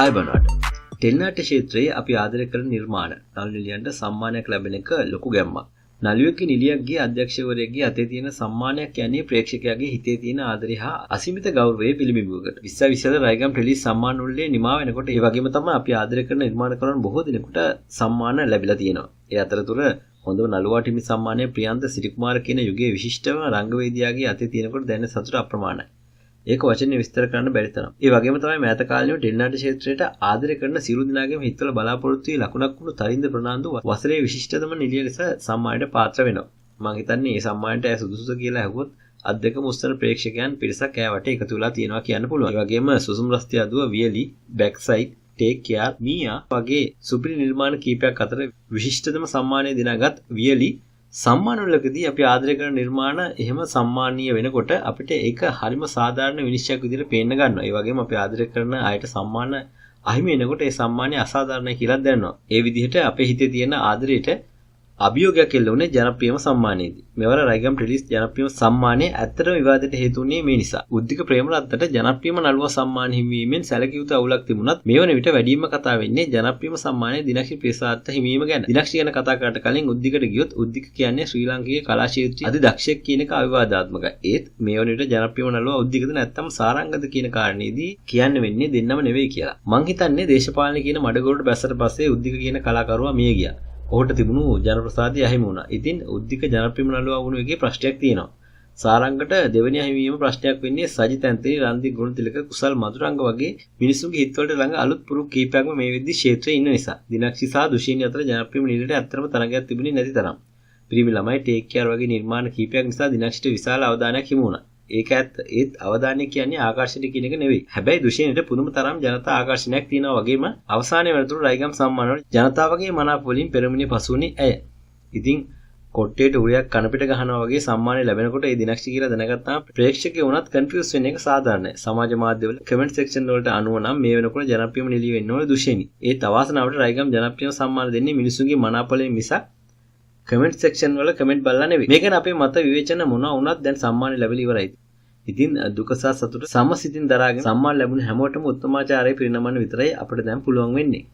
අයබනඩ ටෙලිනාට්‍ය ක්ෂේත්‍රයේ අපි ආදරය කරන නිර්මාණ නළු නිලියන්ට සම්මානයක් ලැබෙන එක ලොකු ගැම්මක්. නළුවෙක්ගේ නිලියක්ගේ අධ්‍යක්ෂකවරයෙක්ගේ අතේ තියෙන සම්මානයක් කියන්නේ ප්‍රේක්ෂකයාගේ හිතේ තියෙන ආදරය හා අසීමිත ගෞරවයේ පිළිඹුවකට. 2020 රයිගම් ටෙලි සම්මාන උළෙලේ නිමා වෙනකොට ඒ වගේම තමයි අපි ආදරය කරන නිර්මාණකරුවන් බොහෝ දිනකට සම්මාන ලැබිලා තියෙනවා. ඒ අතරතුර හොඳම නළුවාට හිමි සම්මානය ප්‍රියන්ත සිරිකුමාර කියන යුගයේ විශිෂ්ටම රංගවේදියාගේ අතේ තියෙනකොට දැනෙන සතුට අප්‍රමාණයි. ඒක වචනේ විස්තර කරන්න බැරි තරම්. ඒ වගේම තමයි මෑත කාලේම ටෙලිනාට්‍ය ක්ෂේත්‍රයට ආදරය කරන සියලු දෙනාගේම හිතවල බලාපොරොත්තු වී ලකුණක් වුණු තරින්ද ප්‍රනාන්දු වසරේ විශිෂ්ටතම නිලිය ලෙස සම්මානයට පාත්‍ර වෙනවා. මම හිතන්නේ මේ සම්මානයට ඇය සුදුසුද කියලා අහුවොත් අද්දකම උස්සන ප්‍රේක්ෂකයන් පිරිසක් ඇයට එකතු වෙලා තියෙනවා කියන්න පුළුවන්. ඒ වගේම සුසුම් රස්තිය අදුව වියලි, බැක්සයිඩ්, ටේක් කෙයාර්, මීයා වගේ සුපිරි නිර්මාණ කීපයක් අතර විශිෂ්ටතම සම්මානය දිනාගත් වියලි සම්මානවලකදී අපි ආදරය කරන නිර්මාණ එහෙම සම්මානීය වෙනකොට අපිට ඒක හරිම සාධාරණ විනිශ්චයක් විදිහට පේන්න ගන්නවා. ඒ වගේම අපි ආදරය කරන අයට සම්මාන අහිමි වෙනකොට ඒ සම්මානය අසාධාරණයි කියලා දැනනවා. ඒ විදිහට අපේ හිතේ තියෙන ආදරයට අභියෝගයක් එල්ලුනේ ජනප්‍රියම සම්මානයේදී. මෙවර රයිගම් ටෙලිස් ජනප්‍රියම සම්මානයේ ඇත්තටම විවාදයට හේතු වුණේ මේ නිසා. උද්දික ප්‍රේමරත්නට ජනප්‍රියම නළුවා සම්මාන හිමිවීමෙන් සැලකිය යුතු අවුලක් තිබුණත් මේ වන විට වැඩිම කතා වෙන්නේ ජනප්‍රියම සම්මානයේ දිනක්ෂි ප්‍රසාදට හිමිවීම ගැන. දිනක්ෂි ගැන කතා කරට කලින් උද්දිකට ගියොත් උද්දික කියන්නේ ශ්‍රී ලාංකික කලා ක්ෂේත්‍රයේ අති දක්ෂයෙක් කියන එක අවිවාදාත්මකයි. ඒත් මේ වන විට ජනප්‍රියම නළුවා උද්දිකද නැත්තම් සාරංගද කියන කාරණේදී කියන්න වෙන්නේ දෙන්නම නෙවෙයි කියලා. මං හිතන්නේ දේශපාලන කියන මඩගොඩට බැස්සට පස්සේ උද්දික කියන කලාකරුවා මිය ගියා. ඔහුට තිබුණු ජනප්‍රසාදය අහිමි වුණා. ඉතින් උද්දික ජනප්‍රියම නළුවා වුණු එකේ ප්‍රශ්නයක් තියෙනවා. සාරංගට දෙවෙනි අහිමිවීම ප්‍රශ්නයක් වෙන්නේ සජිත් ඇන්තනි, රන්දි ගුණතිලක, කුසල් මధుරංග වගේ මිනිසුන්ගේ හිතවලට ළඟ අලුත් පුරුක් කීපයක්ම මේ වෙද්දි ක්ෂේත්‍රයේ ඉන්න නිසා. දිනක්ෂි සහ දුෂීනි අතර ජනප්‍රියම නිලයට ඇත්තටම තරගයක් තිබුණේ නැති තරම්. පිරිමි ළමයි, ටේක් කෙයාර් වගේ නිර්මාණ කීපයක් නිසා දිනක්ෂිට විශාල අවධානයක් හිමි වුණා. ඒක ඇත්ත. ඒත් අවධානය කියන්නේ ආකර්ෂණය කියන එක නෙවෙයි. හැබැයි දුෂීනට පුදුම තරම් ජනතා ආකර්ෂණයක් තියෙනවා වගේම අවසානයේ වෙනතුරු රයිගම් සම්මානවල ජනතාවගේ මනාප වලින් පෙරමුණේ පසුුනේ ඇය. ඉතින් කොට්ටේට උරියක් කනපිට ගහනවා වගේ සම්මානය ලැබෙනකොට ඒ දිනක්ෂි කියලා දැනගත්තාම ප්‍රේක්ෂකයෝ වුණත් කන්ෆියුස් වෙන එක සාධාරණයි. සමාජ මාධ්‍යවල කමෙන්ට් සෙක්ෂන් වලට අනුව නම් මේ වෙනකොට ජනප්‍රියම නිලිය වෙන්න ඕනේ දුෂීනි. ඒ තවාසනාවට රයිගම් ජනප්‍රියම සම්මාන දෙන්නේ මිනිසුන්ගේ මනාපලෙන් මිසක් කමෙන්ට් සෙක්ෂන් වල කමෙන්ට් බලලා නෙවෙයි. මේක ගැන අපේ මත විවේචන මොනවා වුණත් දැන් සම්මාන ලැබිලා ඉවරයි. ඉතින් දුක සහ සතුට සමසිතින් දරාගෙන සම්මාන ලැබුණ හැමෝටම උත්තමාචාරයේ පිරිනමන්න විතරයි අපිට දැන් පුළුවන් වෙන්නේ.